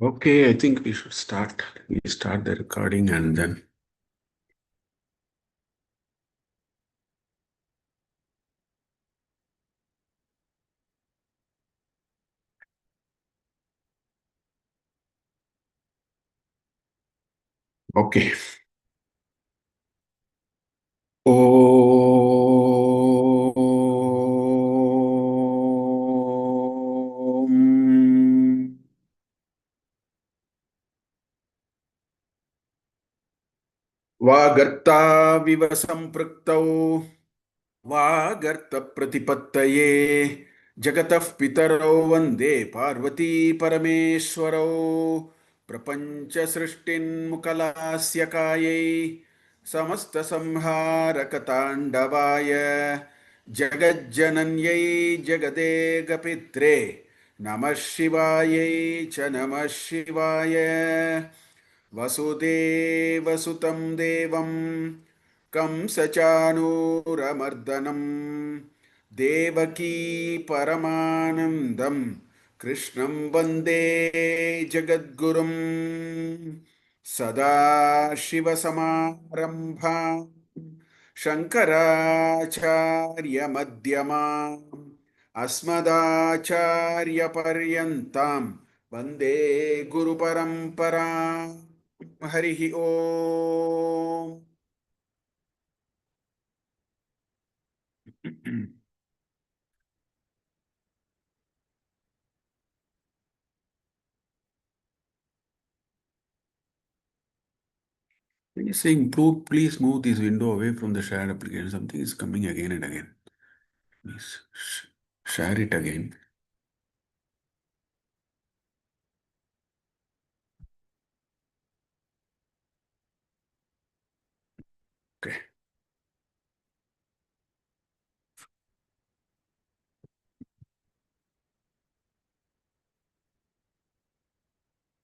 Okay, I think we should start. We start the recording and then. Okay. Om. वागर्ता विव संपृक्तौ वागर्तप्रतिपत्तये जगतः पितरौ वन्दे पार्वती परमेश्वरौ प्रपञ्चसृष्टिन्मुखलास्य कायै समस्तसंहारकताण्डवाय जगज्जनन्यै जगदेकपित्रे नमः शिवायै च नमः शिवाय वसुदेवसुतं देवं कंसचाणूरमर्दनं देवकी परमानन्दं कृष्णं वन्दे जगद्गुरुं सदाशिवसमारम्भां शङ्कराचार्यमध्यमाम् अस्मदाचार्यपर्यन्तां वन्दे गुरुपरम्परां हरिः ओम्. He's saying, please move this window away from the shared application. Something is coming again and again. Please share it again. Okay.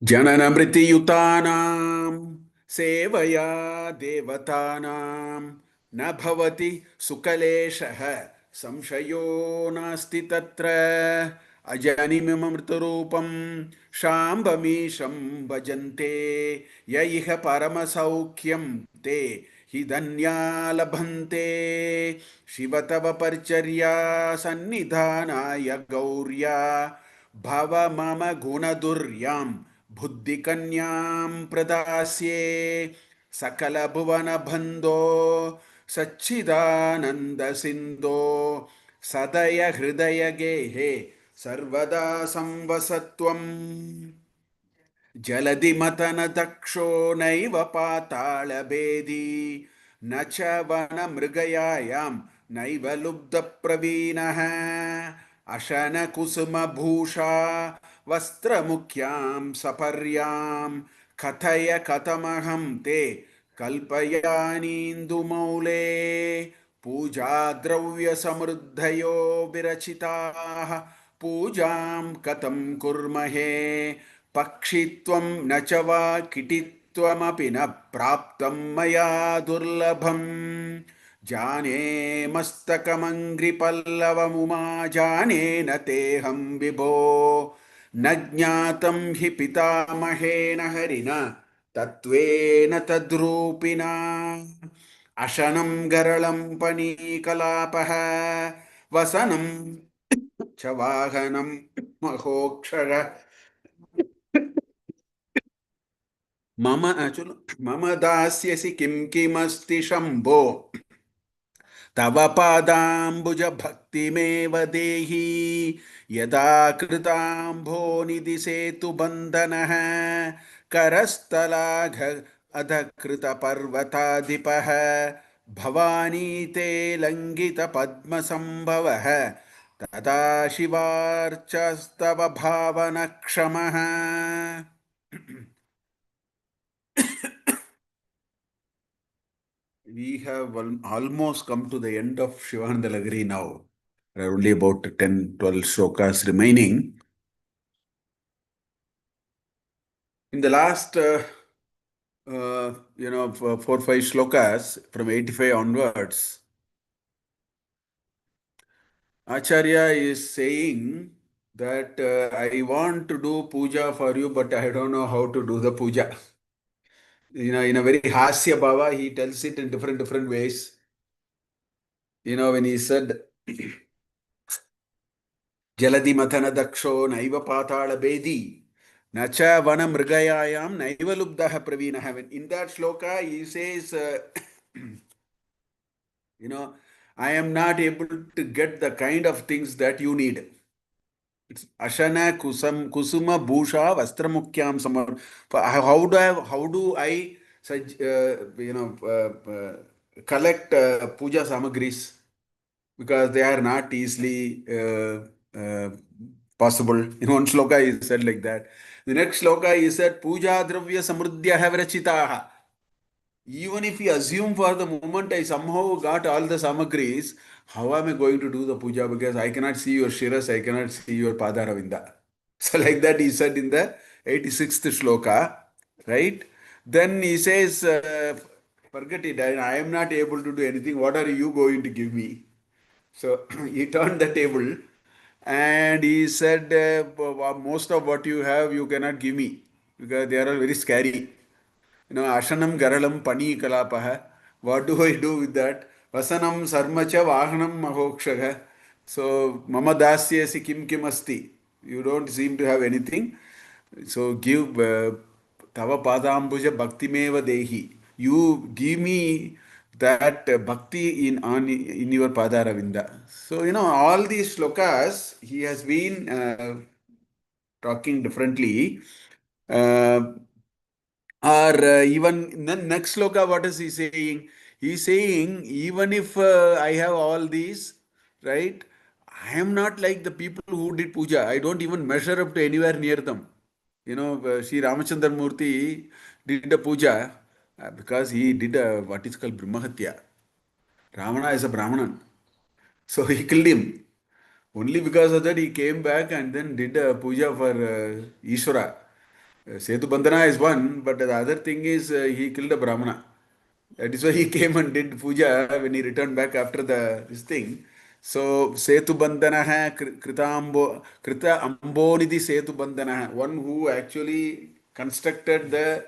जननमृतियुतानां सेवया देवतानां न भवति सुकलेशः संशयो नास्ति तत्र अजनिममृतरूपं शाम्बमीशं भजन्ते य इह परमसौख्यं ते हि धन्या लभन्ते शिव तव परिचर्या सन्निधानाय गौर्या भव मम गुणदुर्यां बुद्धिकन्यां प्रदास्ये सकलभुवनबन्धो सच्चिदानन्दसिन्धो सदय हृदय गेहे सर्वदा संवसत्वम् जलधिमथनदक्षो नैव पातालभेदी न च वनमृगयायां नैव लुब्धप्रवीणः अशनकुसुमभूषा वस्त्रमुख्यां सपर्यां कथय कथमहं ते कल्पयानीन्दुमौले पूजाद्रव्यसमृद्धयो विरचिताः पूजां कथं कुर्महे पक्षित्वं न च वा किटित्वमपि न प्राप्तं मया दुर्लभम् जाने मस्तकमङ्घ्रिपल्लवमुमा जाने न तेऽहं विभो न ज्ञातं हि पितामहेन हरिणा तत्त्वेन तद्रूपिणा अशनं गरलं पणीकलापः वसनं च वाहनं महोक्षर मम दास्यसि किं किमस्ति शम्भो तव पादाम्बुजभक्तिमेव देहि यदा कृताम्भोनिधि सेतुबन्धनः करस्थलाघ अधकृतपर्वताधिपः भवानी ते लङ्घितपद्मसम्भवः तदा शिवार्चस्तव भावनक्षमः. We have almost come to the end of Shivananda Lahari now. There are only about 10, 12 shlokas remaining. In the last, four, five shlokas from 85 onwards, Acharya is saying that I want to do puja for you, but I don't know how to do the puja. In a very hasya bhava, he tells it in different ways. When he said, Jaladi mathana daksho naiva patala bedi, nacha vana mrigayayam naiva lubdaha pravinaha. In that shloka, he says, you know, I am not able to get the kind of things that you need. It's Ashana Kusuma Bhusha Vastramukyam Samar. How do I collect puja samagris? Because they are not easily possible. In one shloka he said like that. The next shloka he said Puja Dravya Samruddhya Vrachitaha. Even if you assume for the moment I somehow got all the samagris, how am I going to do the puja? Because I cannot see your shiras, I cannot see your padaravinda. So like that he said in the 86th shloka, right? Then he says, forget it, I am not able to do anything. What are you going to give me? So he turned the table and he said, most of what you have, you cannot give me because they are all very scary. Ashanam Garalam Pani Kalapaha. What do I do with that? Vasanam Sarmacha Vahanam Mahokshaga. So Mama Dasyasi Kim Kim Asti. You don't seem to have anything. So give Tava Padambuja Bhakti Meva Dehi. You give me that bhakti in your Padaravinda. So all these shlokas he has been talking differently. Uh, or even in the next sloka, what is he saying? He's saying, even if I have all these, right? I am not like the people who did puja. I don't even measure up to anywhere near them. Sri Ramachandra Murthy did a puja because he did what is called Brahmahatya. Ravana is a Brahmanan. So he killed him. Only because of that he came back and then did a puja for Ishvara. Setu Bandhana is one, but the other thing is he killed a Brahmana. That is why he came and did puja when he returned back after this thing. So Setu Bandhana hai Krita Ambonidhi Setu Bandhana, one who actually constructed the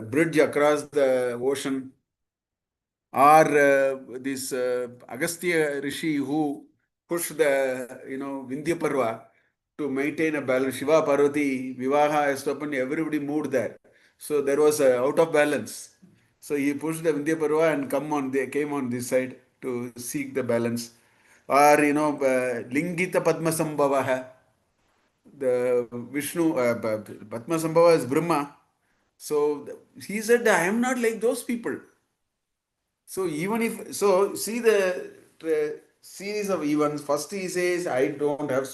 bridge across the ocean, or this Agastya Rishi who pushed the Vindhya Parva to maintain a balance. Shiva Parvati Vivaha has happened, everybody moved there. So there was out of balance. So he pushed the Vindhya Parva and they came on this side to seek the balance. Or Lingita Padma Sambhava, the Vishnu Padma Sambhava is Brahma. So he said, I am not like those people. So even if see the series of events. First he says, I don't have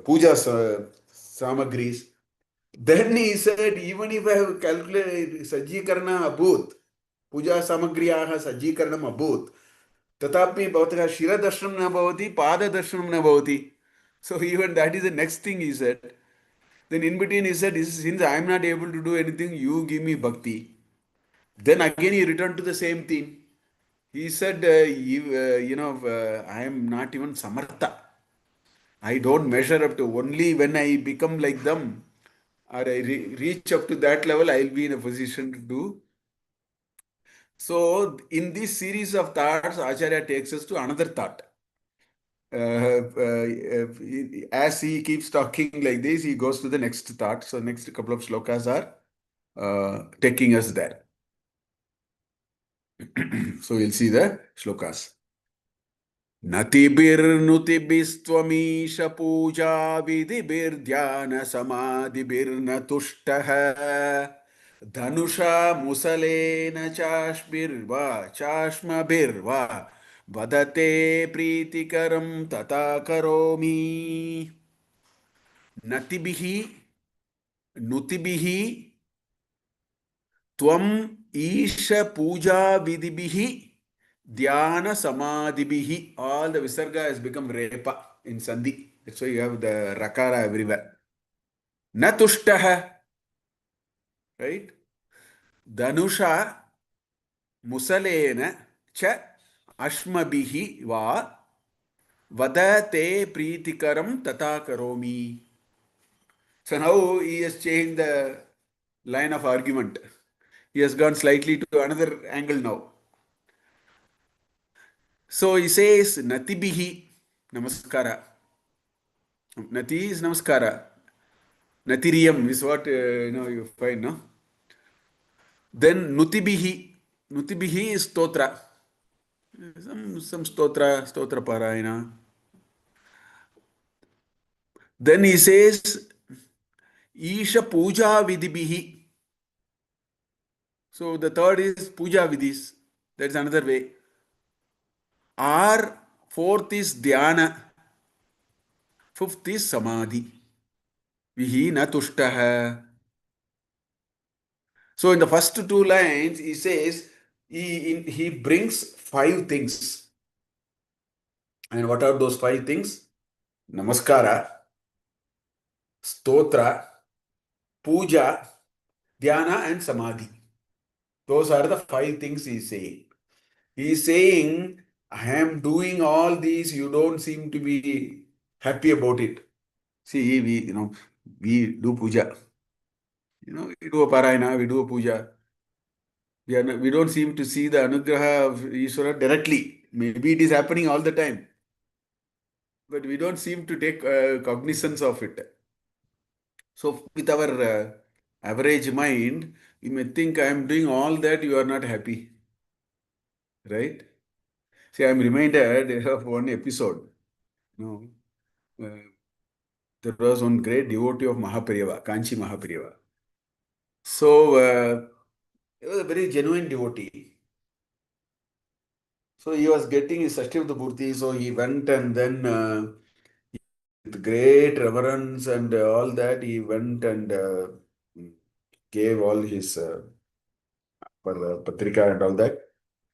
puja samagris. Then he said, even if I have calculated sajjikarna abhut, puja samagriyaha sajjikaranam abhut, tatapi bhavataha shira darshanam na bhavati, pada darshanam na bhavati. So even that is the next thing he said. Then in between he said, since I am not able to do anything, you give me bhakti. Then again he returned to the same thing. He said, I am not even samartha. I don't measure up to, only when I become like them or I reach up to that level, I'll be in a position to do. So in this series of thoughts, Acharya takes us to another thought. As he keeps talking like this, he goes to the next thought. So next couple of shlokas are taking us there. So we'll see the shlokas. नतिभिर्नुतिभिस्त्वमीश पूजा विधिभिर्ध्यान समाधिभिर्न तुष्टः धनुषा मुसलेन चाश्भिर्वा चाश्मभिर्वा वदते प्रीतिकरं तथा करोमि नतिभिः नुतिभिः त्वम ईश पूजा विधिभिः dhyana samadhibihi. All the visarga has become repa in sandhi. That's why you have the rakara everywhere. Natushtah, right? Dhanusha musalena cha ashmabihi va Vada te preetikaram tata karomi. So now he has changed the line of argument. He has gone slightly to another angle now. So he says, Natibihi Namaskara. Nati is Namaskara. Natiriyam is what you find, no? Then Nutibihi. Nutibihi is Stotra. Some Stotra Parayana. Then he says, Isha Puja Vidibihi. So the third is Puja Vidis. That's another way. Or fourth is Dhyana. Fifth is Samadhi. Vihi na tushtaha. So in the first two lines, he says he brings five things. And what are those five things? Namaskara, Stotra, Puja, Dhyana, and Samadhi. Those are the five things he's saying. He's saying, I am doing all these, you don't seem to be happy about it. See, we do puja. We do a parayana, we do a puja. We don't seem to see the anugraha of Ishvara directly. Maybe it is happening all the time, but we don't seem to take cognizance of it. So, with our average mind, you may think I am doing all that, you are not happy, right? See, I am reminded of one episode. You uh, there was one great devotee of Mahapriyava, Kanchi Mahapriyava. So, he was a very genuine devotee. So, he was getting his Sashtivata Bhurti, so he went and then with great reverence and all that, he went and gave all his for Patrika and all that.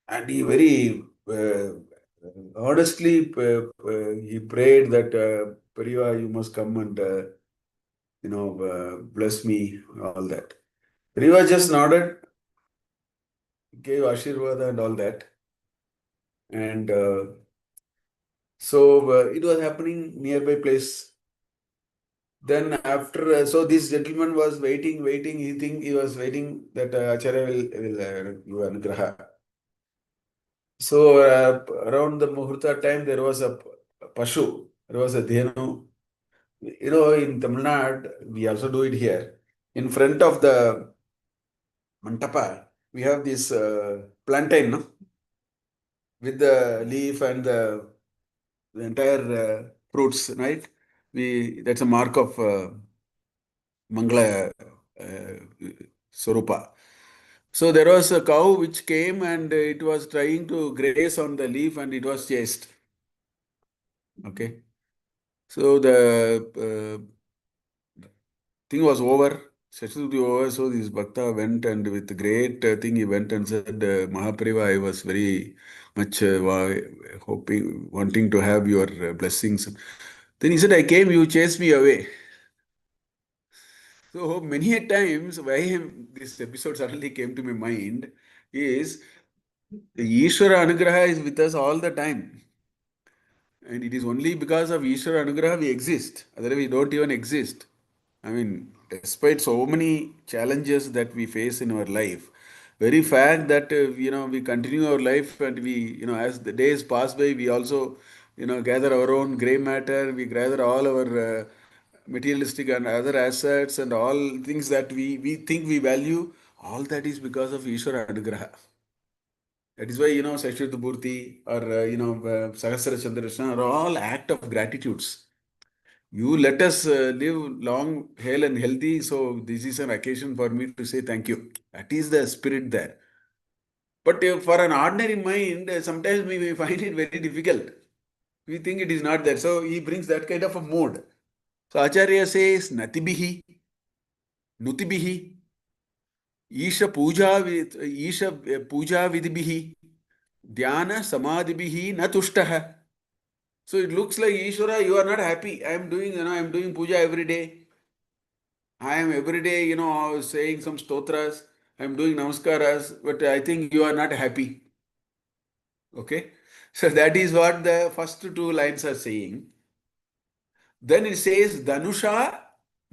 And he very honestly he prayed that Pariva, you must come and bless me, all that. Pariva just nodded, gave Ashirvada and all that. And so it was happening nearby place. Then after, so this gentleman was waiting. He was waiting that Acharya will give Anugraha. So around the Muhurta time, there was a Pashu, there was a Dhenu. In Tamil Nadu, we also do it here. In front of the Mantapa, we have this plantain, no? With the leaf and the entire fruits, right? That's a mark of Mangala Swarupa. So there was a cow which came and it was trying to graze on the leaf and it was chased. Okay. So the thing was over. Session was over. So this Bhakta went and with great thing he went and said, Mahaprabhu, I was very much wanting to have your blessings. Then he said, I came, you chased me away. So many a times, why this episode suddenly came to my mind is the Ishvara Anugraha is with us all the time. And it is only because of Ishvara Anugraha we exist. Otherwise, we don't even exist. I mean, despite so many challenges that we face in our life, very fact that, we continue our life and we, as the days pass by, we also, gather our own gray matter, we gather all our materialistic and other assets and all things that we think we value, all that is because of Ishvara Anugraha. That is why, Sashvata Bhurti or, Sahasra Chandrashna are all act of gratitudes. You let us live long, hale and healthy. So this is an occasion for me to say thank you. That is the spirit there. But for an ordinary mind, sometimes we may find it very difficult. We think it is not there. So he brings that kind of a mood. So Acharya says, Natibihi, Nutibihi, Isha Puja Vidibihi, Dhyana Samadhibihi Natushtaha. So it looks like Ishvara, you are not happy. I am doing puja every day. I am every day, saying some stotras. I am doing namaskaras, but I think you are not happy. Okay. So that is what the first two lines are saying. Then it says Danusha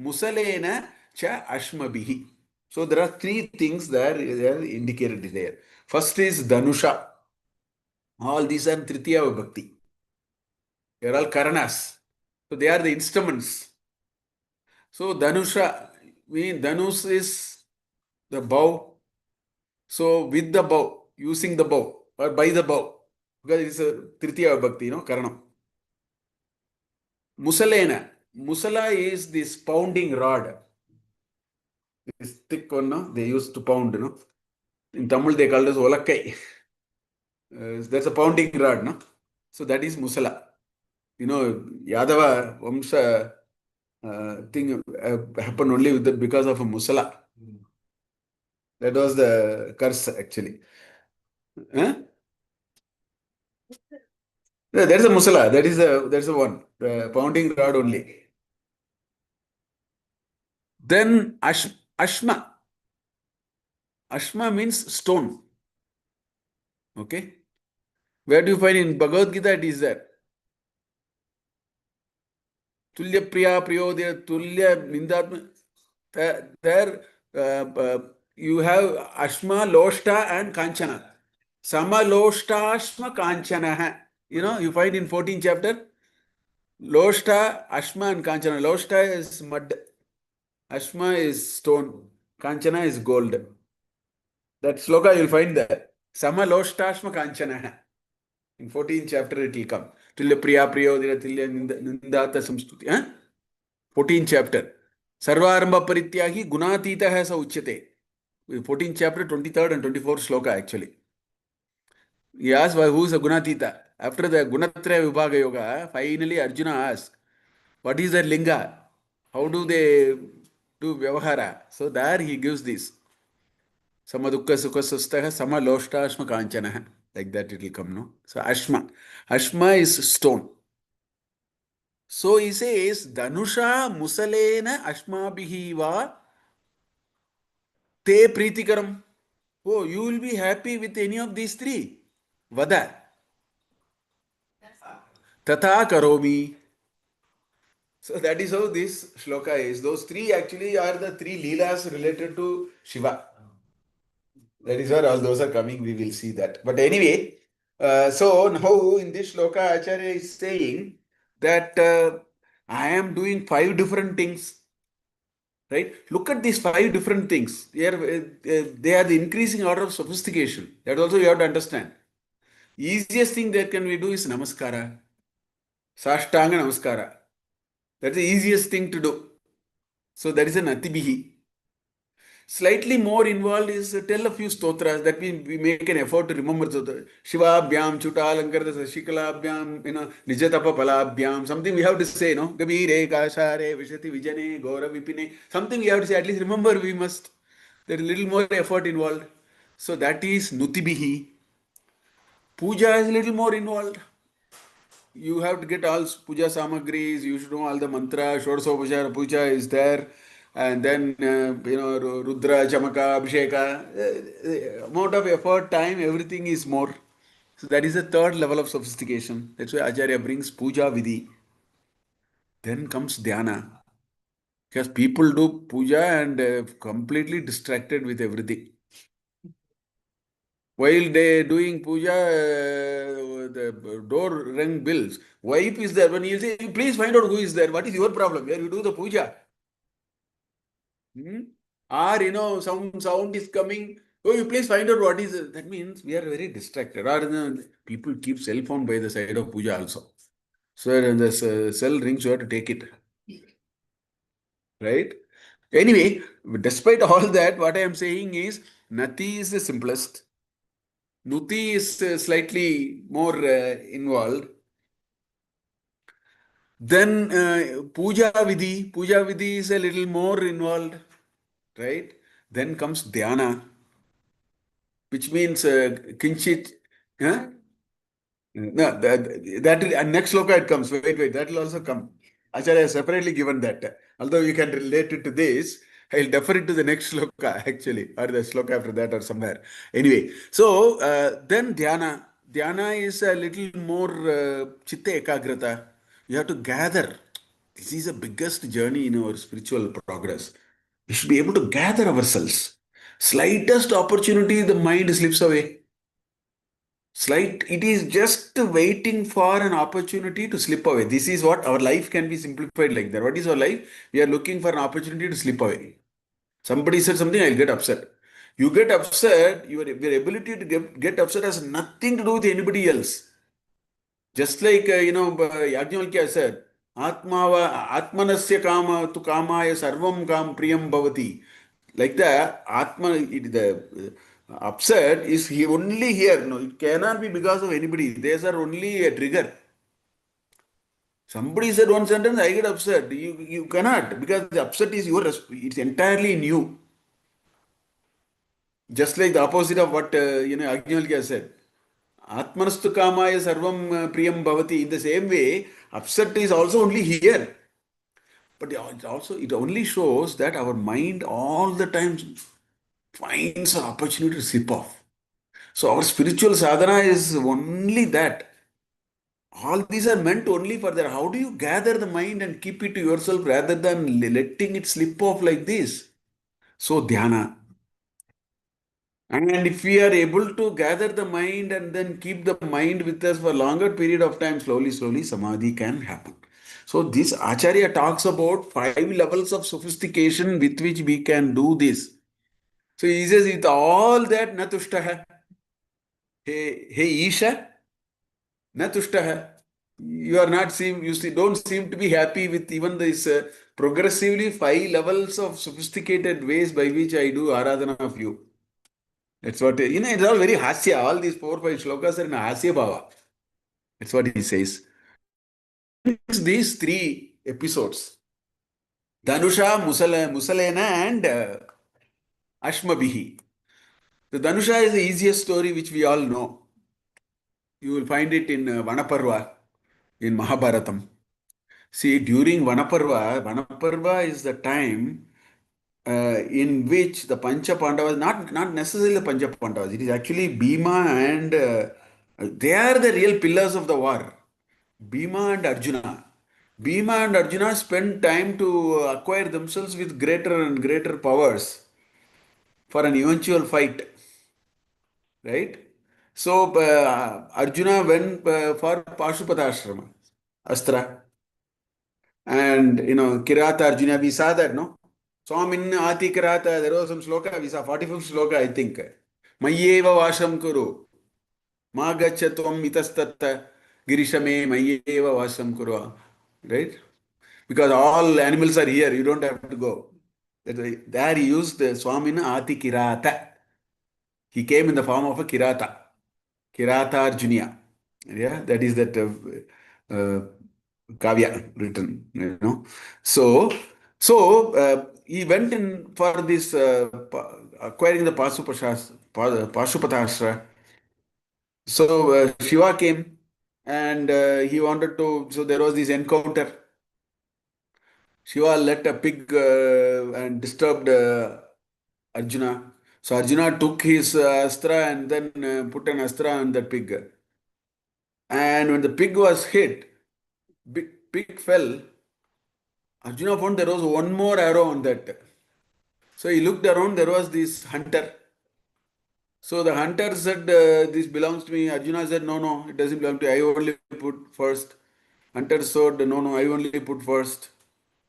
Musalena Cha Ashmabihi. So there are three things that are indicated there. First is Danusha. All these are Tritiya Vibhakti. They are all Karanas. So they are the instruments. So Danusha, mean Danus is the bow. So with the bow, using the bow or by the bow, because it's a Tritiya Vibhakti, Karanam. Musalena. Musala is this pounding rod. This thick one, no? They used to pound, In Tamil, they call it olakkai. That's a pounding rod, no? So that is Musala. Yadava Vamsa thing happened only because of a Musala. That was the curse, actually. Huh? Yeah, that's a Musala. That's the one. The pounding rod only. Then Ashma. Ashma means stone. Okay. Where do you find in Bhagavad Gita it is there? Tulya Priya Priyodya Tulya Nindatma. There you have Ashma, Loshta and Kanchana. Sama Loshta Ashma Kanchana. You find in 14th chapter. Loshta, Ashma and Kanchana. Loshta is mud. Ashma is stone. Kanchana is gold. That sloka you'll find there. Sama Loshta Ashma Kanchana. In 14th chapter it will come. Tulya Priya Priyodya Tulya Nindata Samstuti. 14th chapter. Sarvaramba Parityagi Gunatita has a uchyate. 14th chapter, 23rd and 24th shloka actually. He asked who is a Gunatita. After the Gunatraya Vibhaga Yoga, finally Arjuna asked, what is their linga? How do they do Vyavahara? So there he gives this. Sama Dukka Sukha Sustaha Sama Loshta Ashma Kanchana. Like that it will come, no? So Ashma. Ashma is stone. So he says, Danusha Musalena Ashmabihi va Te Pritikaram. Oh, you will be happy with any of these three. Vada. Tata Karomi. So that is how this shloka is. Those three actually are the three leelas related to Shiva. That is where all those are coming. We will see that. But anyway, so now in this shloka, Acharya is saying that I am doing 5 different things. Right? Look at these 5 different things. They are the increasing order of sophistication. That also you have to understand. Easiest thing that can we do is namaskara. Sashtanga namaskara. That's the easiest thing to do. So that is an atibihi. Slightly more involved is tell a few stotras. That means we make an effort to remember Shiva Abhyam, Chuta Alankarta Shikala Abhyam, Nijatapa Palabhyam, something we have to say, Gabire, Kashare, Vishati Vijane, Gora Vipine, something we have to say, at least remember we must. There is a little more effort involved. So that is Nutibihi. Puja is a little more involved. You have to get all puja samagris, you should know all the mantra, Shodasopachara puja is there, and then, Rudra, Chamaka, Abhisheka, amount of effort, time, everything is more. So that is the third level of sophistication. That's why Acharya brings puja vidhi. Then comes dhyana. Because people do puja and completely distracted with everything. While they doing puja, the door rang bells. Wife is there. When you say, please find out who is there. What is your problem? Where you do the puja. Or, some sound is coming. Oh, you please find out what is it. That means we are very distracted. Or people keep cell phone by the side of puja also. So when the cell rings, you have to take it. Right? Anyway, despite all that, what I am saying is, Nati is the simplest. Nuti is slightly more involved. Then Puja Vidhi is a little more involved, right? Then comes Dhyana, which means Kinchit. Huh? No, that next sloka it comes. Wait, that will also come. Acharya has separately given that. Although you can relate it to this, I'll defer it to the next sloka actually, or the sloka after that or somewhere. Anyway, so then Dhyana. Dhyana is a little more chitta ekagrata. You have to gather. This is the biggest journey in our spiritual progress. We should be able to gather ourselves. Slightest opportunity, the mind slips away. It is just waiting for an opportunity to slip away. This is what our life can be simplified like that. What is our life? We are looking for an opportunity to slip away. Somebody said something, I'll get upset. You get upset, your ability to get upset has nothing to do with anybody else. Just like, Yajnavalkya said, Atmanasya kama tu kamaya sarvam kam priyam bhavati. Like that, the upset is he only here. No, it cannot be because of anybody. These are only a trigger. Somebody said one sentence, I get upset. You cannot, because the upset is it's entirely in you. Just like the opposite of what Yajnavalkya said. Atmanastu kamaya sarvam priyam bhavati. In the same way, upset is also only here. But it only shows that our mind all the time finds an opportunity to slip off. So our spiritual sadhana is only that. All these are meant only for that. How do you gather the mind and keep it to yourself rather than letting it slip off like this? So dhyana. And if we are able to gather the mind and then keep the mind with us for a longer period of time, slowly, samadhi can happen. So this Acharya talks about 5 levels of sophistication with which we can do this. So he says, with all that, na tushtaha. Hey Isha, na tushtaha. You are not don't seem to be happy with even this progressively 5 levels of sophisticated ways by which I do aradhana of you. That's what, it's all very hasya. All these 4, 5 shlokas are in a hasya bhava. That's what he says. These 3 episodes, Dhanusha, Musalena, and Ashmabihi. The Dhanusha is the easiest story which we all know. You will find it in Vanaparva, in Mahabharatam. See, during Vanaparva is the time in which the Pancha Pandavas, not necessarily the Pancha Pandavas, it is actually Bhima and they are the real pillars of the war. Bhima and Arjuna. Bhima and Arjuna spend time to acquire themselves with greater and greater powers for an eventual fight, right? So Arjuna went for Pashupatashram, Astra. And, Kirata Arjuna, we saw that, no? Swamin Ati Kirata, there was some sloka, we saw 45th sloka, I think. Mayyeva Vasham Kuru, Magachatvam Itastatta, Girishame, Mayyeva Vasham Kuru. Right? Because all animals are here, you don't have to go. There he used Swamina Ati Kirata. He came in the form of a Kirata, Kirata Arjunia. Yeah, that is that Kavya written, So he went in for this acquiring the Pashupatashra. So Shiva came and he wanted to, so there was this encounter. Shiva let a pig and disturbed Arjuna. So Arjuna took his astra and then put an astra on the pig. And when the pig was hit, pig fell. Arjuna found there was one more arrow on that. So he looked around, there was this hunter. So the hunter said, this belongs to me. Arjuna said, no, it doesn't belong to you. I only put first. Hunter said, no, I only put first.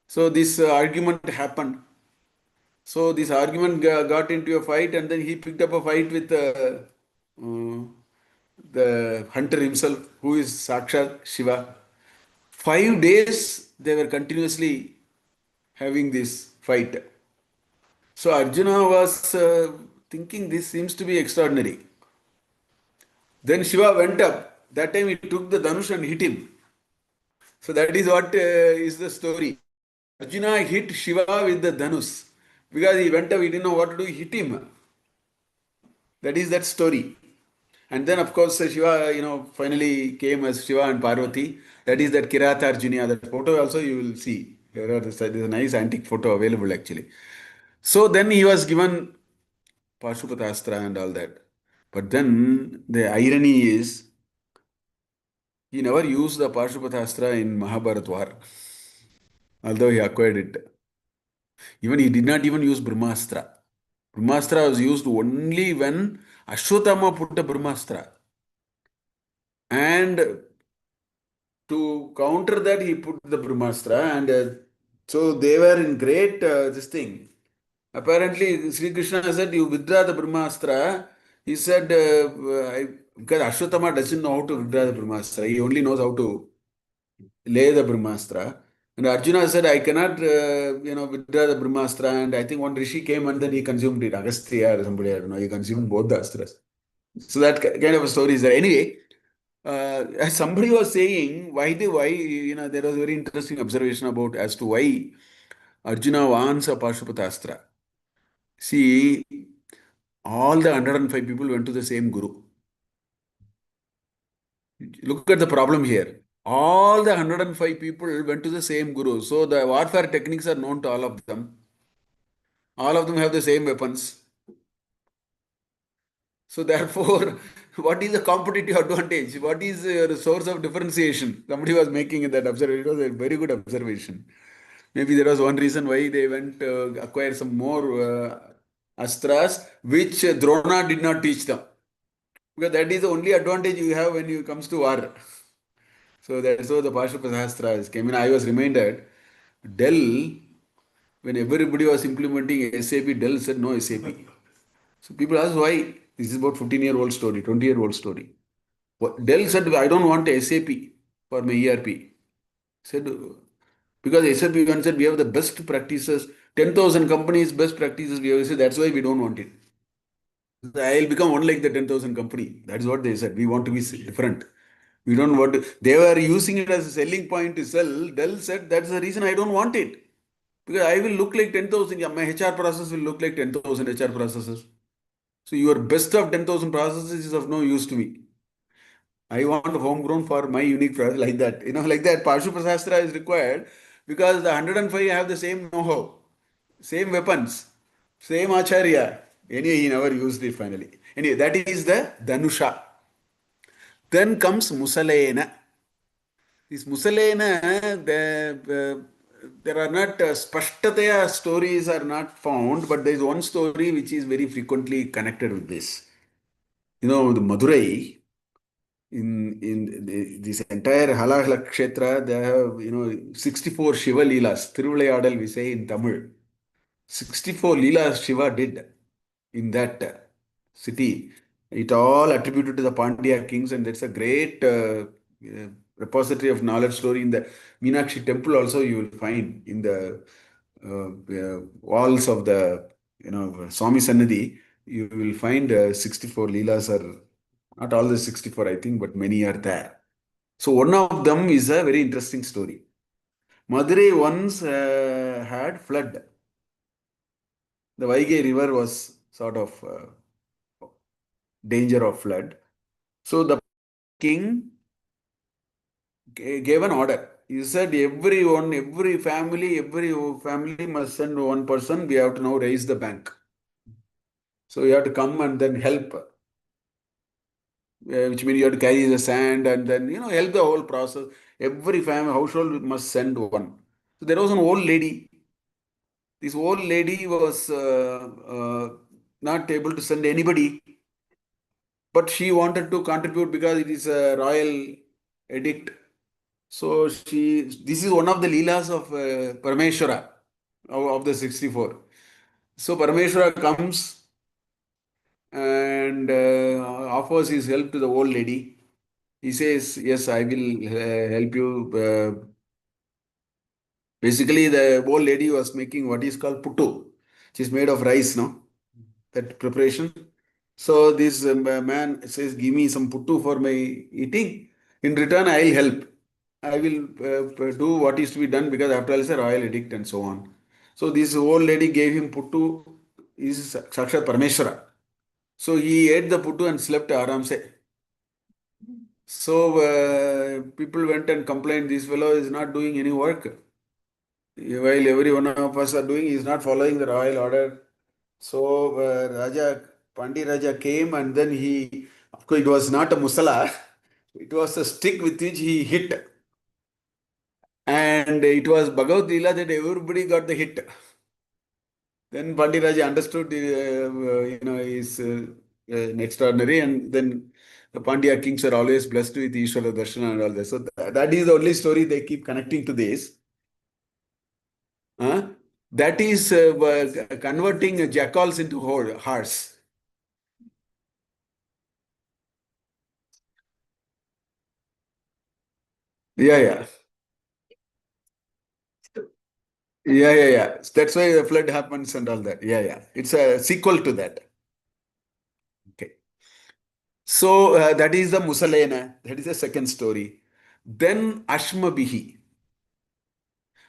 So this argument happened. So this argument got into a fight, and then he picked up a fight with the hunter himself, who is Sakshat Shiva. 5 days they were continuously having this fight. So Arjuna was thinking this seems to be extraordinary. Then Shiva went up. That time he took the Dhanush and hit him. So that is what is the story. Arjuna hit Shiva with the Dhanush. Because he went up, he didn't know what to do, he hit him. That is that story. And then, of course, Shiva, finally came as Shiva and Parvati. That is that Kirata Arjuna. That photo also you will see. There's a nice antique photo available actually. So then he was given Pashupatastra and all that. But then the irony is, He never used the Pashupatastra in Mahabharat war, although he acquired it. Even he did not even use Brahmastra. Brahmastra was used only when Ashwatthama put a Brahmastra. And to counter that, he put the Brahmastra, and so they were in great this thing. Apparently, Sri Krishna said, "You withdraw the Brahmastra." He said, because Ashwatthama doesn't know how to withdraw the Brahmastra, he only knows how to lay the Brahmastra. And Arjuna said, I cannot, withdraw the Brahmastra. And I think one Rishi came and then he consumed it. Agastya or somebody, I don't know, he consumed both the astras. So that kind of a story is there. Anyway, as somebody was saying, there was a very interesting observation about as to why Arjuna wants a Pashupatastra. See, all the 105 people went to the same guru. Look at the problem here. All the 105 people went to the same guru. So the warfare techniques are known to all of them. All of them have the same weapons. So therefore, what is the competitive advantage? What is your source of differentiation? Somebody was making that observation. It was a very good observation. Maybe there was one reason why they went acquire some more astras, which Drona did not teach them. Because that is the only advantage you have when it comes to war. So that's how the Pashupatastra came in. I was reminded, Dell, when everybody was implementing SAP, Dell said no SAP. So people asked why. This is about 15-year-old story, 20-year-old story. Dell said, I don't want SAP for my ERP. Said, because SAP once said we have the best practices, 10,000 companies, best practices we have. Said, that's why we don't want it. I'll become one like the 10,000 company. That's what they said. We want to be different. We don't want to. They were using it as a selling point to sell. Dell said, that's the reason I don't want it. Because I will look like 10,000. Yeah, my HR process will look like 10,000 HR processes. So your best of 10,000 processes is of no use to me. I want homegrown for my unique process like that. Like that. Pashuprasastra is required because the 105 have the same know-how, same weapons, same acharya. Anyway, he never used it finally. Anyway, that is the Dhanusha. Then comes Musalena. This Musalena, there are not Spashtataya stories are not found, but there is one story which is very frequently connected with this. The Madurai, this entire Halahala Kshetra, they have 64 Shiva Leelas. Thiruvilayadal we say in Tamil. 64 Leelas Shiva did in that city. It all attributed to the Pandya kings, and that's a great repository of knowledge story. In the Meenakshi temple also you will find in the walls of the Swami Sannidhi, you will find 64 Leelas are not all the 64 I think, but many are there. So one of them is a very interesting story. Madurai once had flood. The Vaigai river was sort of danger of flood. So the king gave an order. He said, every family must send one person. We have to now raise the bank. So you have to come and then help, which means you have to carry the sand and then, help the whole process. Every family, household must send one. So there was an old lady. This old lady was not able to send anybody, but she wanted to contribute because it is a royal edict. So this is one of the Leelas of Parameshwara of the 64. So Parameshwara comes and offers his help to the old lady. He says, yes, I will help you. Basically, the old lady was making what is called puttu, which is made of rice, no? That preparation. So this man says, give me some puttu for my eating. In return, I'll help. I will do what is to be done because after all it's a royal edict and so on. So this old lady gave him puttu, is Sakshat Parameshwara. So he ate the puttu and slept aramse. So people went and complained, this fellow is not doing any work. While every one of us are doing, he is not following the royal order. So Pandi Raja came and then of course it was not a musala. It was a stick with which he hit. And it was Bhagavad Gita that everybody got the hit. Then Pandiraja understood, is extraordinary. And then the Pandya kings are always blessed with Ishwara Darshana and all that. So that is the only story they keep connecting to this. Huh? That is converting jackals into horse. Yeah, yeah. Yeah, yeah, yeah. That's why the flood happens and all that. Yeah, yeah. It's a sequel to that. Okay. So that is the Musalena. That is the second story. Then Ashmabihi.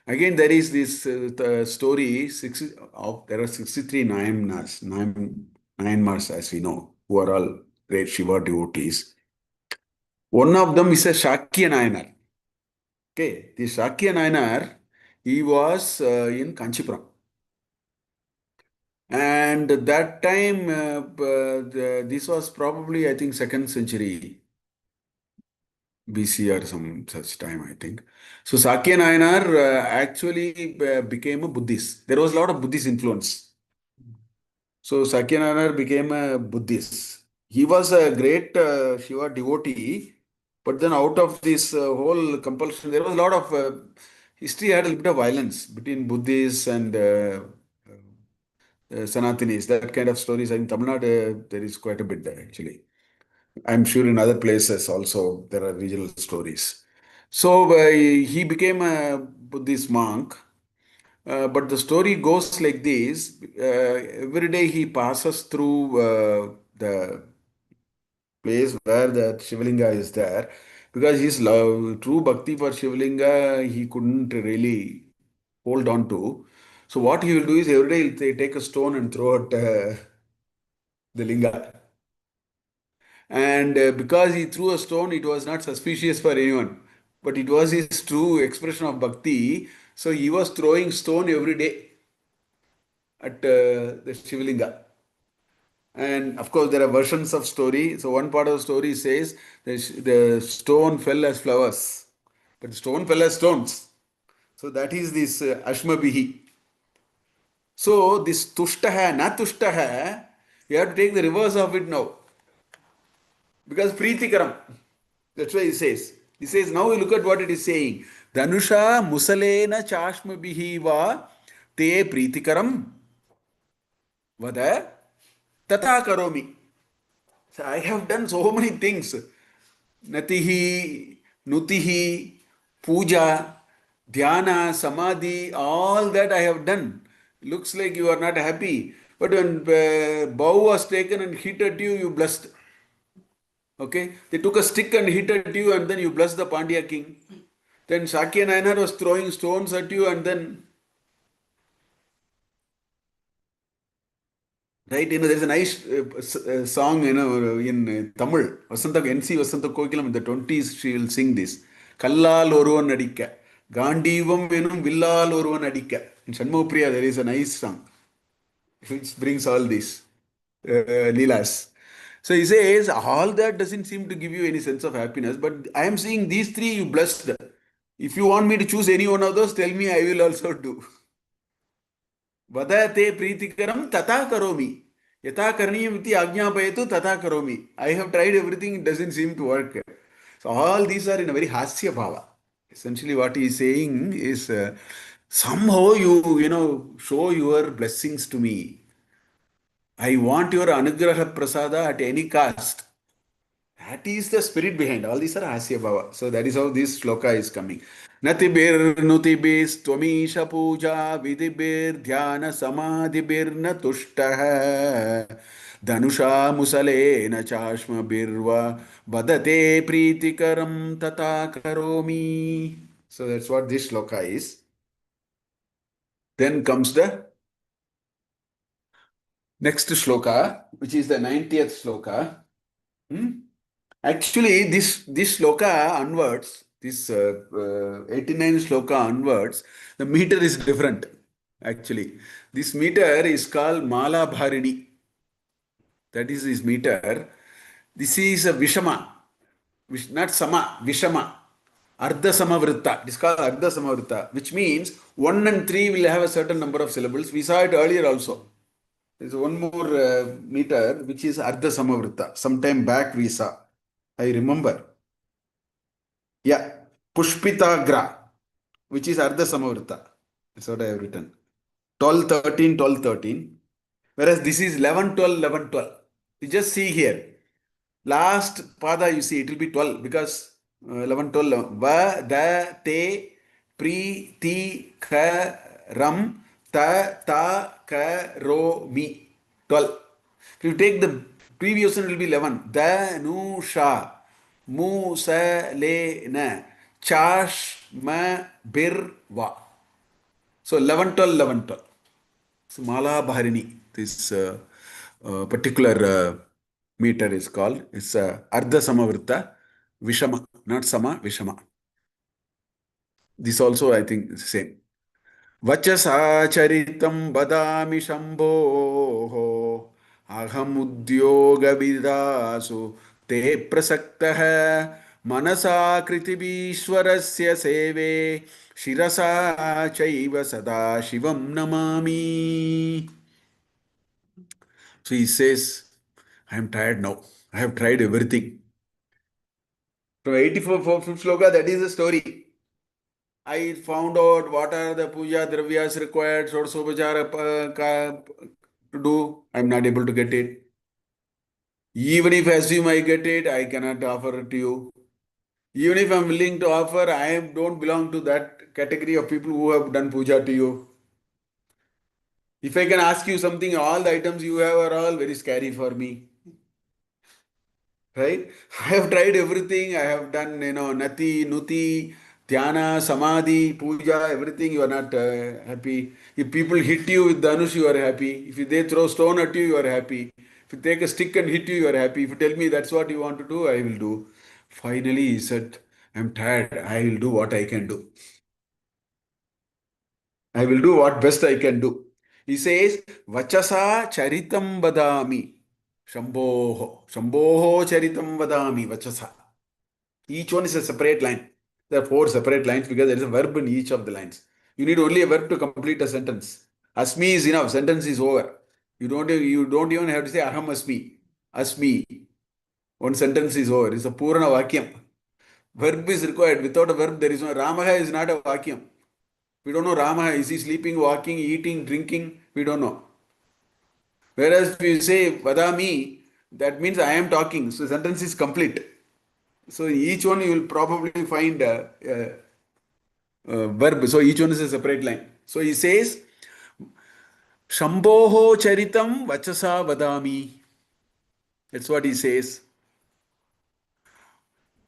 Again, there is this the story. There are 63 Nayanmars, as we know, who are all great Shiva devotees. One of them is a Shakya Nayanar. Okay, the Shakya Nayanar, he was in Kanchipuram. And that time, this was probably, I think, second century BC or some such time, I think. So Sakya Nayanar actually became a Buddhist. There was a lot of Buddhist influence. So Sakya Nayanar became a Buddhist. He was a great Shiva devotee, but then out of this whole compulsion, there was a lot of history had a little bit of violence between Buddhists and Sanatanis. That kind of stories in Tamil Nadu, there is quite a bit there actually. I'm sure in other places also there are regional stories. So he became a Buddhist monk, but the story goes like this. Every day he passes through the place where the Shivalinga is there because his love, true bhakti for Shivalinga, he couldn't really hold on to. So what he will do is every day he'll take a stone and throw at the linga. And because he threw a stone, it was not suspicious for anyone. But it was his true expression of bhakti. So he was throwing stone every day at the Shivalinga. And of course, there are versions of story. So one part of the story says the stone fell as flowers, but the stone fell as stones. So that is this Ashmabihi. So this tushtaha, na tushtaha, you have to take the reverse of it now. Because Preetikaram. That's why he says. He says, now you look at what it is saying. Dhanusha musalena chashma bihiva te preetikaram vada tata karomi. So I have done so many things. Natihi, nutihi, puja, dhyana, samadhi, all that I have done. Looks like you are not happy. But when bow was taken and hit at you, you blessed. Okay, they took a stick and hit at you, and then you blessed the Pandya king. Then Shakya Nayanar was throwing stones at you, and then, right, there's a nice song, in Tamil. N.C. Vasanta Kokilam in the 20s, she will sing this. Kallal Oruvan Adikka. Gandivam Venum Villal Oruvan Adikka. In Shanmupriya, there is a nice song which brings all these Leelas. So he says, all that doesn't seem to give you any sense of happiness, but I am seeing these three you blessed. If you want me to choose any one of those, tell me, I will also do. Vadate preetikaram tata karomi. Yata karniyam iti ajñapayatu tata karomi. I have tried everything, it doesn't seem to work. So all these are in a very hasya bhava. Essentially what he is saying is somehow show your blessings to me. I want your anugraha prasada at any cost. That is the spirit behind. All these are Hasya Bhava. So that is how this shloka is coming. Natibir nutibis tvamisha puja vidibir dhyana samadhibir natushtaha dhanusha musale na chashma birva badate preetikaram tata karomi. So that's what this shloka is. Then comes the next shloka, which is the 90th shloka. Hmm? Actually, this shloka onwards, this 89 shloka onwards, the meter is different. Actually, this meter is called Mala Bharini. That is his meter. This is a Vishama. not sama, Vishama. Ardha Samavritta. It is called Ardha Samavritta, which means 1 and 3 will have a certain number of syllables. We saw it earlier also. There is one more meter which is Ardha Samavritta. Sometime back we saw. I remember. Yeah. Pushpitagra, which is Ardha Samavritta. That's what I have written. 12, 13, 12, 13. Whereas this is 11, 12, 11, 12. You just see here. Last pada you see it will be 12 because 11, 12, 11. Va, da, te, pri, ti, ka, ram, ta, ta, ka, ro, mi. 12. If you take the previous one, it will be 11. Da, nu, sha, mu, sa, le, na, chash, ma, bir, va. So 11, 12, 11, 12. So Mala Bharini, this particular meter is called. It's Ardha Samavritta Vishama, not Sama, Vishama. This also I think is the same. Vachasacharitam badami shambho ahamudyogabhidasu te prasaktah manasa kritibhishwarasya seve shirasa chaiva sada shivam namami. So he says, I am tired now. I have tried everything. From 84 fifth sloka, that is the story. I found out what are the puja dravyas required, Shodasopachara to do. I am not able to get it. Even if I assume I get it, I cannot offer it to you. Even if I am willing to offer, I don't belong to that category of people who have done puja to you. If I can ask you something, all the items you have are all very scary for me. Right? I have tried everything. I have done, Nati, Nuti, Dhyana, Samadhi, Puja, everything. You are not happy. If people hit you with Dhanush, you are happy. If they throw stone at you, you are happy. If you take a stick and hit you, you are happy. If you tell me that's what you want to do, I will do. Finally, he said, I'm tired. I will do what I can do. I will do what best I can do. He says, Vachasa charitam badami. Shambhoho. Shambhoho charitam vadami vachasa. Each one is a separate line. There are four separate lines because there is a verb in each of the lines. You need only a verb to complete a sentence. Asmi is enough. Sentence is over. You don't even have to say aham asmi. Asmi. One sentence is over. It's a purana vakyam. Verb is required. Without a verb, there is no. Ramaha is not a vakyam. We don't know Ramaha. Is he sleeping, walking, eating, drinking? We don't know. Whereas if you say vadami, that means I am talking. So sentence is complete. So each one you will probably find a verb. So each one is a separate line. So he says, Shambhoho charitam vachasa vadami. That's what he says.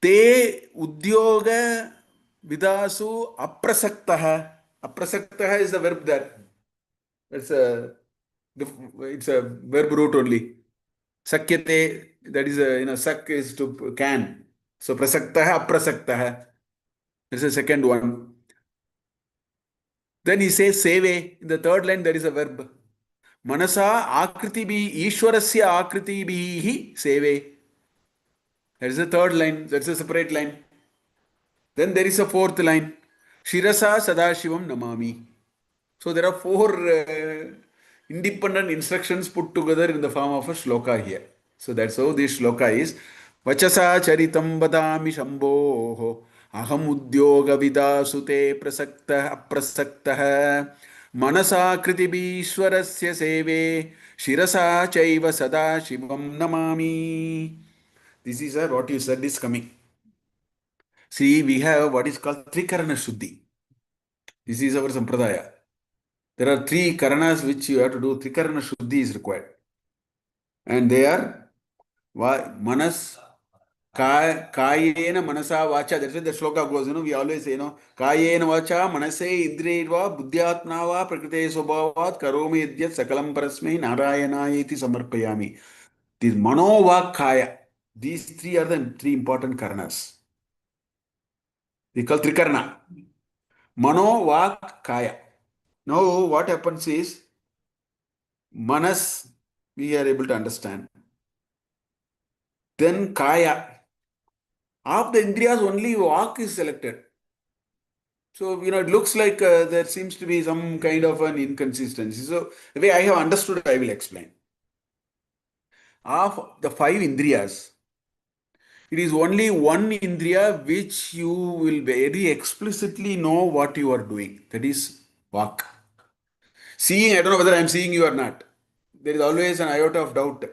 Te udyoga vidasu aprasaktaha. Aprasaktaha is the verb there. It's a verb root only. Sakyate, that is sak is to can. So prasaktaha, aprasaktaha. That's the second one. Then he says seve. In the third line, there is a verb. Manasa akriti bhi, Ishwarasya akriti bhi seve. That is the third line. That's a separate line. Then there is a fourth line. Shirasa Sadashivam Namami. So there are four independent instructions put together in the form of a shloka here. So that's how this shloka is. Vachasa charitam vadami shambhoho aham udyoga vidasute prasakta aprasakta manasa kritibhishwarasya seve shirasa chaiva sada shivam namami. This is what you said is coming. See, we have what is called Trikarana Shuddhi. This is our Sampradaya. There are three Karanas which you have to do. Trikarana Shuddhi is required. And they are Manas, Kayena, Manasa, Vacha. That's why the shloka goes, we always say, Kayena Vacha, Manase, Indriyadva, Buddhyatnava, Prakrite Sobhavat, Karomi Idyat, Sakalam Parasme, Narayana iti Samarpayami. This Mano, Vak, Kaya. These three are the three important Karanas. We call Trikarna. Mano, Vak, Kaya. Now, what happens is, Manas, we are able to understand. Then Kaya, Of the Indriyas, only Vak is selected. So, it looks like there seems to be some kind of an inconsistency. So, the way I have understood, I will explain. Of the five Indriyas, it is only one Indriya which you will very explicitly know what you are doing. That is Vak. Seeing, I don't know whether I am seeing you or not. There is always an iota of doubt.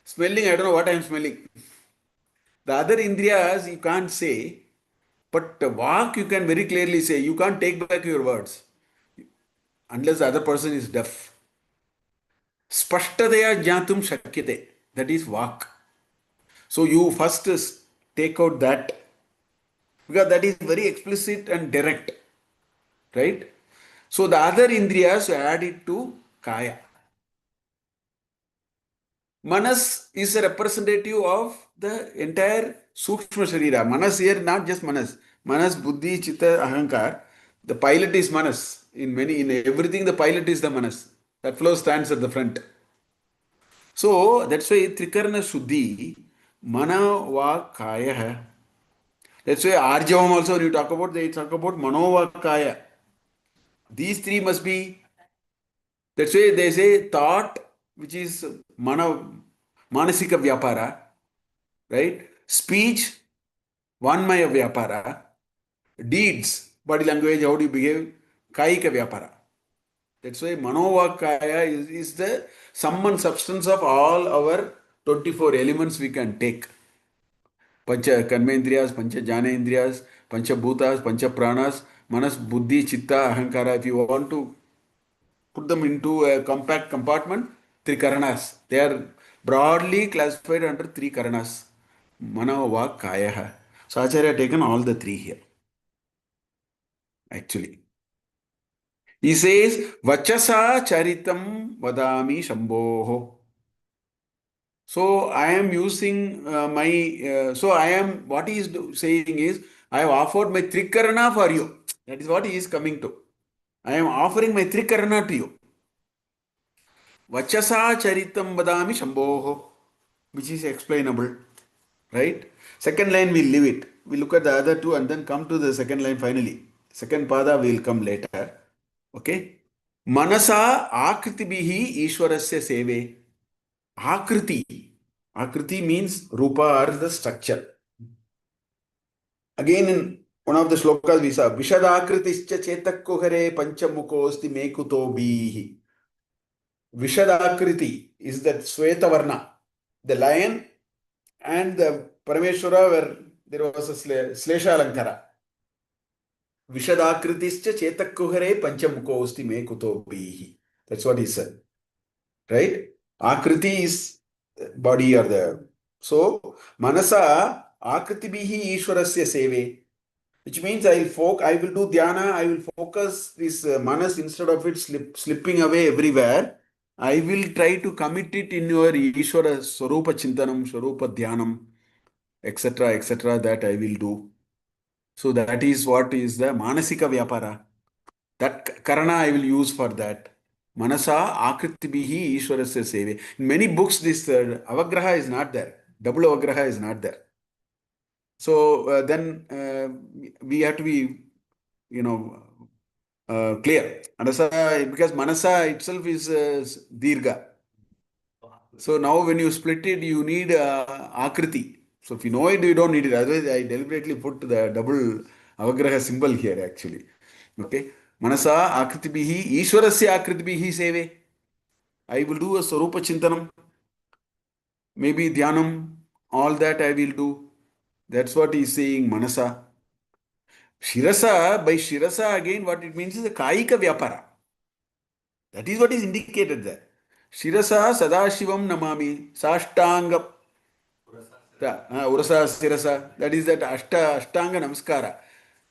Smelling, I don't know what I am smelling. The other Indriyas you can't say, but Vak you can very clearly say. You can't take back your words unless the other person is deaf. Spashtadaya jnatum shakyate. That is Vak. So you first take out that because that is very explicit and direct, right? So the other Indriyas add it to Kaya. Manas is a representative of the entire Sukshma Sharira. Manas here, not just Manas. Manas, Buddhi, Chitta, Ahankar. The pilot is Manas. In everything, the pilot is the Manas. That flow stands at the front. So that's why Trikarna Shuddhi, Mana Va Kaya. That's why Arjavam also, when you talk about, they talk about Mano Va Kaya. These three must be, that's why they say thought, which is Manasika Vyapara, right? Speech, Vanmaya Vyapara, deeds, body language, how do you behave, Kaika Vyapara. That's why Manovakaya is the sum and substance of all our 24 elements we can take. Pancha Karmendriyas, Pancha Jnanendriyas, Pancha Bhutas, Pancha Pranas, Manas, Buddhi, Chitta, Ahankara. If you want to put them into a compact compartment, three Karanas. They are broadly classified under three Karanas. Mana, Vak, Kaya. So Acharya taken all the three here, actually. He says, Vachasa Charitam Vadami Shambhoho. So I am using so I am, what he is saying is, I have offered my Trikarana for you. That is what he is coming to. I am offering my Trikarana to you. Vachasa Charitam Vadami Shambhoho, which is explainable, right? Second line, we'll leave it. We look at the other two and then come to the second line finally. Second pada will come later. Okay? Manasa akritibihi Ishwarasya seve. Akriti. Akriti means rupa or the structure. Again, in one of the shlokas we saw, Vishadakritischa chetakkuhare panchamukosti mekuto bihi. Vishadakriti is that Sweta Varna, the lion and the Parameshwara where there was a Slesha Alankara. Vishadakritischa chetakkuhare panchamukosti mekuto bihi. That's what he said. Right? Akriti is body or the. So, Manasa Akritibihi Ishwarasya Seve, which means I will do dhyana, I will focus this manas instead of it slipping away everywhere. I will try to commit it in your Ishwara Swarupa Chintanam, Swarupa Dhyanam, etc., that I will do. So that is what is the Manasika Vyapara. That Karana I will use for that. Manasa Akritibihi Ishwarasya Seve. In many books, this Avagraha is not there. Double Avagraha is not there. So then we have to be, clear. Manasa, because Manasa itself is Dirga. So now when you split it, you need Akriti. So if you know it, you don't need it. Otherwise, I deliberately put the double Avagraha symbol here actually. Okay. Manasa Akritibihi, Ishwarasya Akritibihi Seve. I will do a Swarupa Chintanam, maybe Dhyanam, all that I will do. That's what he's saying, Manasa. Shirasa, by Shirasa again, what it means is a Kaika Vyapara. That is what is indicated there. Shirasa Sadashivam Namami, Sashtanga, Urasa Sirasa. That is that Ashtanga Namaskara.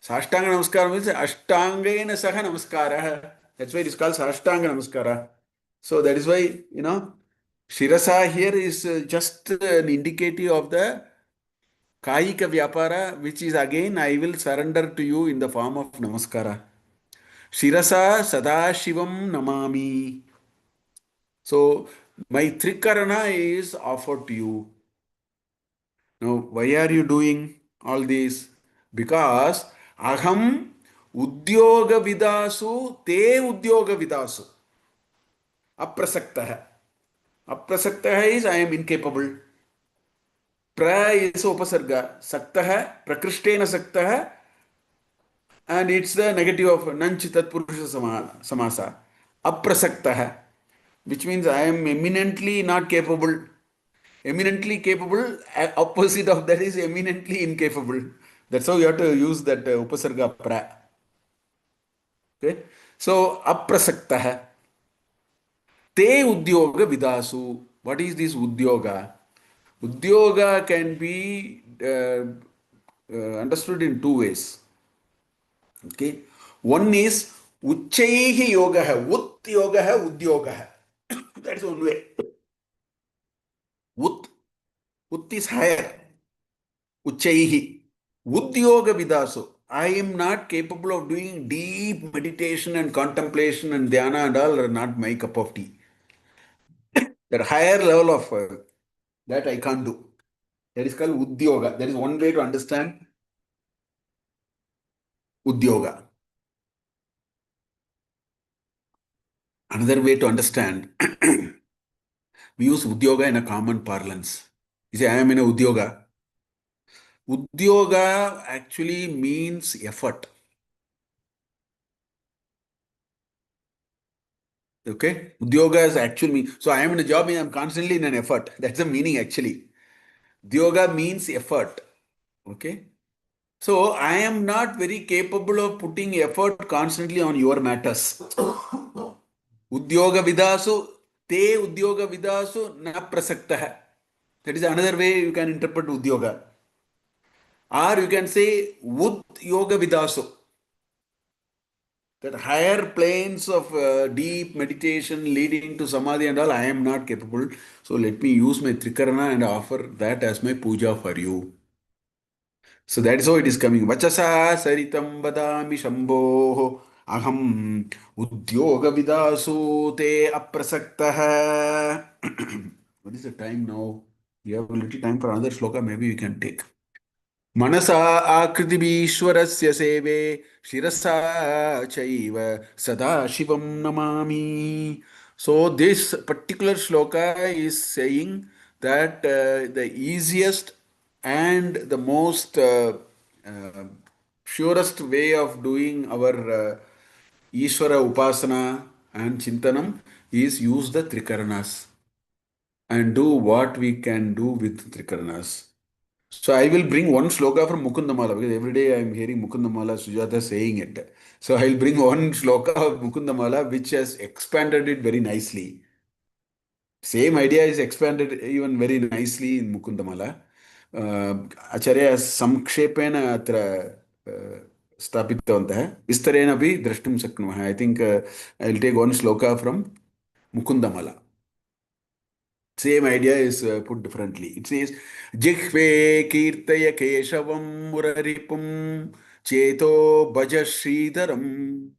Sashtanga Namaskara means Ashtangena Saha Namaskara. That's why it is called Sashtanga Namaskara. So that is why, Shirasa here is just an indicative of the Kaika Vyapara, which is again, I will surrender to you in the form of Namaskara. Shirasa Sadashivam Namami. So, my Trikarana is offered to you. Now, why are you doing? all these, because aham udyoga vidasu te udyoga vidasu aprasaktah. Aprasaktah is I am incapable. Pra is upasarga. Saktah, prakrishtena saktah, and it's the negative of nanch tatpurusha samasa. Aprasaktah, which means I am eminently not capable. Eminently capable, opposite of that is eminently incapable. That's how you have to use that upasarga pra. Okay? So, aprasaktah. Te udyoga vidasu. What is this udyoga? Udyoga can be understood in two ways. Okay. One is uchaihi yoga hai. Ut yoga hai, udyoga hai. That's one way. Ut. Ut is higher. Uchaihi. Udyoga vidasu. I am not capable of doing deep meditation and contemplation and dhyana and all are not my cup of tea. That higher level of that I can't do. That is called udyoga. That is one way to understand udyoga. Another way to understand, we use udyoga in a common parlance. You say, I am in a udyoga. Udyoga actually means effort. Okay? Udyoga is actually mean. So I am in a job, I am constantly in an effort. That's the meaning actually. Udyoga means effort. Okay? So I am not very capable of putting effort constantly on your matters. Udyoga vidasu, te udyoga vidasu na prasaktah. That is another way you can interpret udyoga. Or you can say ud yoga vidasu. That higher planes of deep meditation leading to samadhi and all, I am not capable. So let me use my trikarana and offer that as my puja for you. So that is how it is coming. Vachasa saritam vadami shambho aham udyoga vidasu te aprasaktah. What is the time now? We have a little time for another sloka. Maybe we can take. मनसा आकृतिमीश्वरस्य सेवे शिरसा चैव सदा शिवं Namami. So this particular shloka is saying that the easiest and the most uh, surest way of doing our Ishvara Upasana and Chintanam is use the Trikaranas and do what we can do with Trikaranas. So I will bring one sloka from Mukundamala because every day I am hearing Mukundamala Sujata saying it. So I will bring one sloka of Mukundamala which has expanded it very nicely. Same idea is expanded even very nicely in Mukundamala. Acharya संक्षेपेण अत्र स्थापितवन्तः विस्तरेण अपि द्रष्टुं शक्नुमः. I think I will take one sloka from Mukundamala. Same idea is put differently. It says, Jihve kirtaya keshavam muraripum cheto bhaja sridharam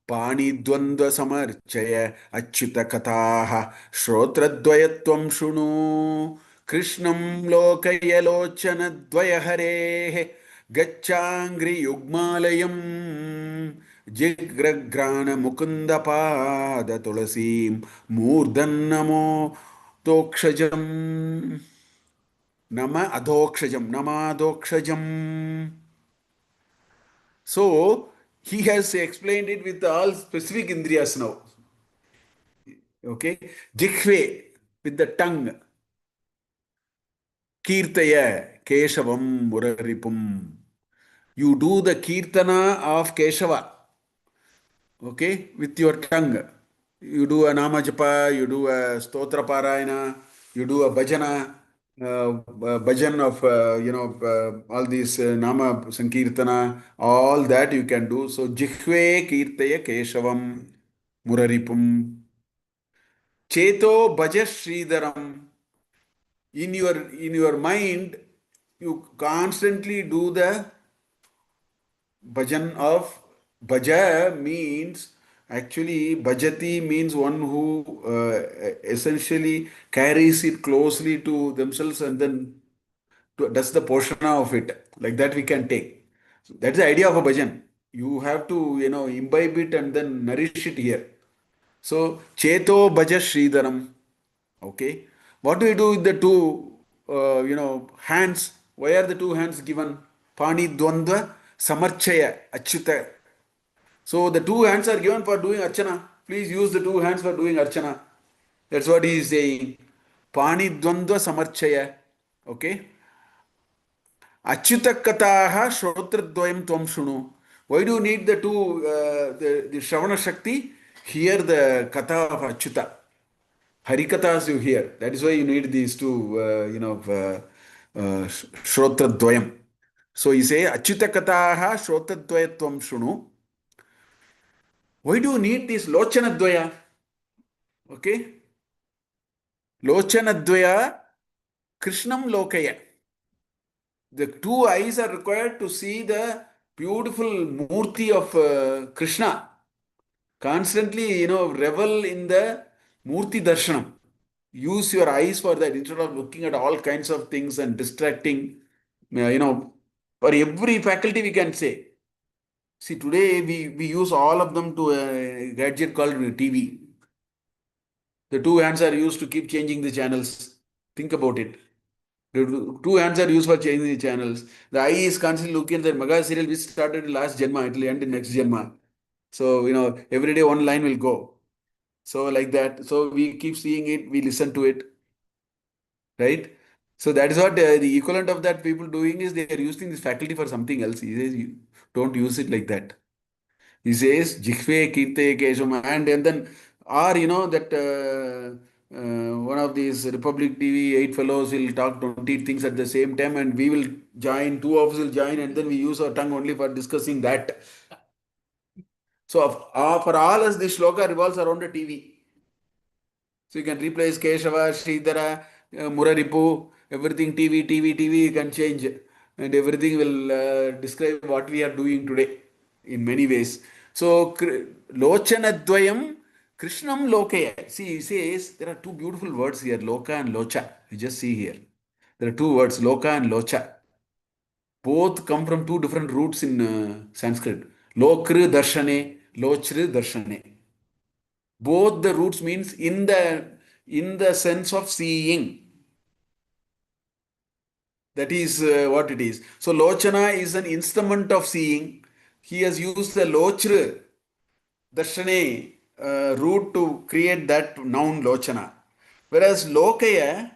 pani dvandva samarchaya achyuta kathaha shrotradvayatvam shunu krishnam lokaya lochana dvaya harehe gachangri yugmalayam jigragrana mukunda pada tulasim मूर्धन्नमो तोक्षजम num अधोक्षजम नमाधोक्षजम. So he has explained it with all specific indriyas now. Okay, jikhve with the tongue, kirtaya keshavam muraripum. You do the kirtana of Keshava. Okay, with your tongue. You do a nama japa, you do a stotra parayana, you do a bhajana, bhajan of, all these nama sankirtana, all that you can do. So, jihve kirtaya keshavam muraripum. Cheto bhaja sridharam. In your mind, you constantly do the bhajan of bhaja means actually bhajati means one who essentially carries it closely to themselves and then does the porshana of it. Like that we can take. So that's the idea of a bhajan. You have to, imbibe it and then nourish it here. So, Cheto Bhaja Sridharam. Okay. What do we do with the two, hands? Why are the two hands given? Pani Dvandva Samarchaya Achyuta. So, the two hands are given for doing Archana. Please use the two hands for doing Archana. That's what he is saying. Pani Dvandva Samarchaya. Okay. Achyutakataha Shrotradvayam Tvam Shunu. Why do you need the two, the Shravana Shakti? Here the Katha of Achyuta. Harikathas you hear. That is why you need these two, Shrotradvayam. So you say, Achyutakataha Shrotradvayatvam Shunu. Why do you need this Lochanadvaya? Okay? Lochanadvaya Krishnam Lokaya. The two eyes are required to see the beautiful murti of Krishna. Constantly, revel in the murti darshanam. Use your eyes for that instead of looking at all kinds of things and distracting. For every faculty we can say. See, today we use all of them to a gadget called TV. The two hands are used to keep changing the channels. Think about it. The two hands are used for changing the channels. The eye is constantly looking at the Maga serial which started last Janma, it will end in next Janma. So, every day one line will go. So, like that. So, we keep seeing it, we listen to it, right? So, that is what the equivalent of that people doing is they are using this faculty for something else. He says, you don't use it like that. He says, Jikve Kirte Kesham, and then, or that one of these Republic TV, 8 fellows will talk 20 things at the same time, and we will join, two of us will join, and then we use our tongue only for discussing that. So, for all us, this shloka revolves around the TV. So, you can replace Keshava, Sridhara, Muraripu, everything TV, you can change, and everything will describe what we are doing today in many ways. So, Lochanadvayam Krishnam Lokaya. See, he says there are two beautiful words here, Loka and Locha. You just see here. There are two words, Loka and Locha. Both come from two different roots in Sanskrit. Lokru Darshane, Lochru Darshane. Both the roots means in the sense of seeing. That is what it is. So Lochana is an instrument of seeing. He has used the Lochra Darshane root to create that noun Lochana. Whereas Lokaya,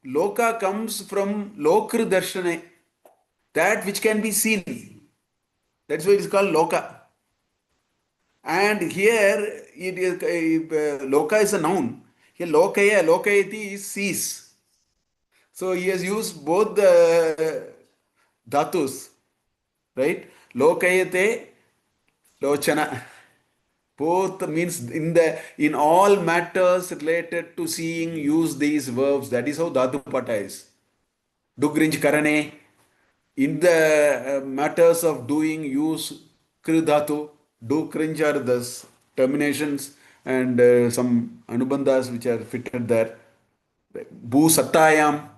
Loka comes from Lokra Darshane, that which can be seen. That's why it is called Loka. And here it is Loka is a noun. Here Lokaya, Lokayati is sees. So he has used both the dhatus, right? Lokayate, Lochana. Both means in all matters related to seeing, use these verbs. That is how dhatu pata is. Dugrinj karane. In the matters of doing, use kri dhatu. Do cringe are the terminations and some anubandhas which are fitted there. Bhu sattayam.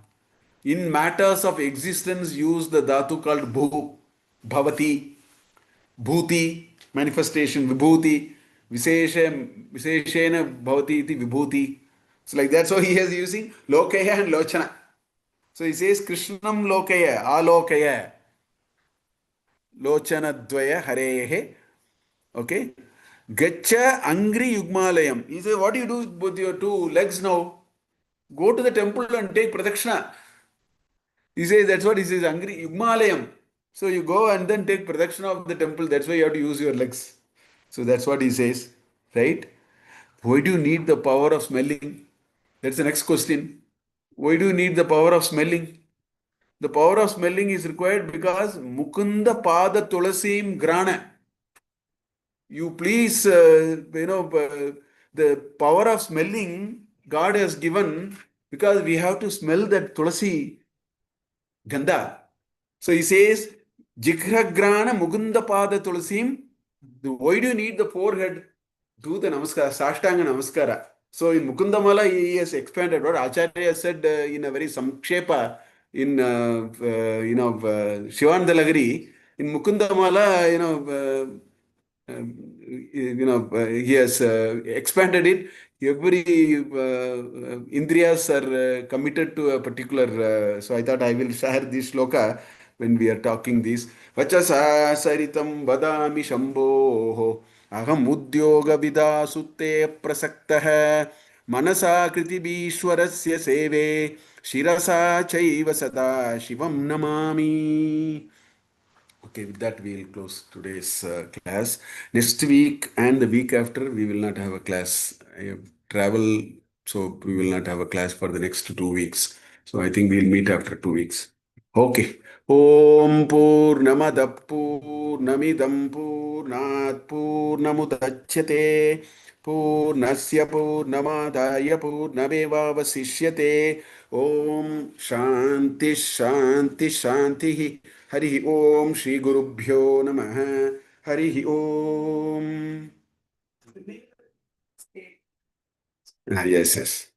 In matters of existence, use the dhatu called bhu, bhavati, bhuti, manifestation, vibhuti, visheshena bhavati iti vibhuti. So like that. So he is using lokaya and lochana. So he says Krishnam lokaya, alokaya, lochana dvaya harehe. Okay. Gacha angri yugmalayam. He says, what do you do with your two legs now? Go to the temple and take pradakshina. He says, that's what he says, angry, Yugmalayam. So you go and then take protection of the temple. That's why you have to use your legs. So that's what he says, right? Why do you need the power of smelling? That's the next question. Why do you need the power of smelling? The power of smelling is required because Mukunda Pada Tulasim Grana. You please, the power of smelling God has given because we have to smell that Tulasi Ganda. So he says, Jigragrana Mugunda Pada Tulasim. Why do you need the forehead? Do the Namaskara, Sashtanga Namaskara. So in Mukundamala, he has expanded what Acharya said in a very Samkshepa. in Shivananda Lahari, in Mukundamala, he has expanded it. Every Indriyas are committed to a particular. So I thought I will share this sloka when we are talking this. Vachasa saritam vadami shambho aham udyoga vida sutte prasakta मनसा कृतिबीश्वरस्य सेवे शिरसा चैव सदा शिवं Namami. Okay, with that we will close today's class. Next week and the week after we will not have a class. I have travel, so we will not have a class for the next 2 weeks. So I think we'll meet after 2 weeks. Okay. Om Purnamada Purnamidam Purnat Purnamudachyate Purnasya Purnamadaya Purnameva Vasishyate. Om Shanti Shanti Shanti. Hari Om Shri Gurubhyo Namaha. Hari Om. Ah, yes, yes.